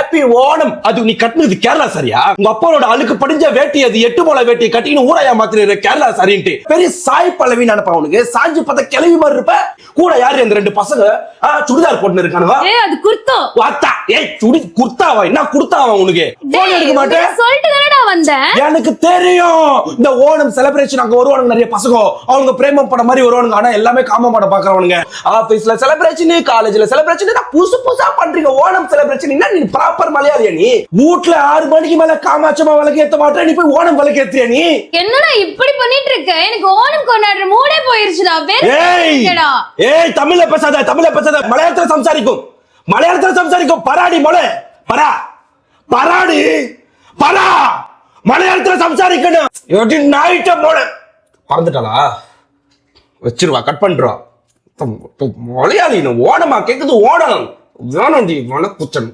Happy Onam. அது நீ கட்டினது கேரளா சரியா? உங்க அப்பாவோட அழுக்கு படிஞ்ச வேட்டி அது 8 முழ வேட்டி கட்டின்னு ஊரையா மாத்திர கேரளா சரின்ட்டு பெரிய சாய் பல்லவி நினைப்பா உனக்கு. சாஞ்சு பார்த்தா கிளவி மாதிரி இருப்ப. கூட யாரு அந்த 2 பசங்க சுடிதார் போட்டு இருக்கானுவா? அது குர்தா. வாத்தா ஏய் சுடி குர்தாவா? என்ன குர்தாவா உனக்கு? போன் எடுக்க மாட்டேன் சொல்லிட்டு தானடா வந்தேன். எனக்கு தெரியும் இந்த ஓணம் செலிப்ரேஷன் அங்க வருவானுங்க நிறைய பசங்க. அவங்க பிரேமம் படம் மாதிரி வருவானுங்க. ஆனா எல்லாமே காம படம் பாக்குறவனுங்க. ஆபீஸ்ல செலிப்ரேஷன், காலேஜ்ல செலிப்ரேஷன், புதுசா பண்றீங்க ஓணம் செலிப்ரேஷன். என்ன நீ ப்ராப்பர் மலையாளியா? நீ வீட்ல 6 மணிக்கு மேல காமாட்சமா விளக்கு ஏத்த மாட்டே, நீ போய் ஓணம் விளக்கு ஏத்துறியா? நீ என்னடா இப்படி பண்ணிட்டு இருக்க? எனக்கு ஓணம் கொண்டாடுற மூடே போயிருச்சுடா. ஏய் தமிழ்ல பேசாத, தமிழ்ல பேசாத, மலையாளத்துல சம்சாரிக்கும், மலையாளத்துல சம்சாரிக்கும். பராடி மொழ பரா பராடி பரா மலையாளத்துல சம்சாரிக்கணும். எப்படி நாயிட்ட மொழ பறந்துட்டாளா? வச்சிருவா, கட் பண்றா. மலையாளி ஓணமா கேக்குது. ஓணம் வேணும், வனக்குச்சன்.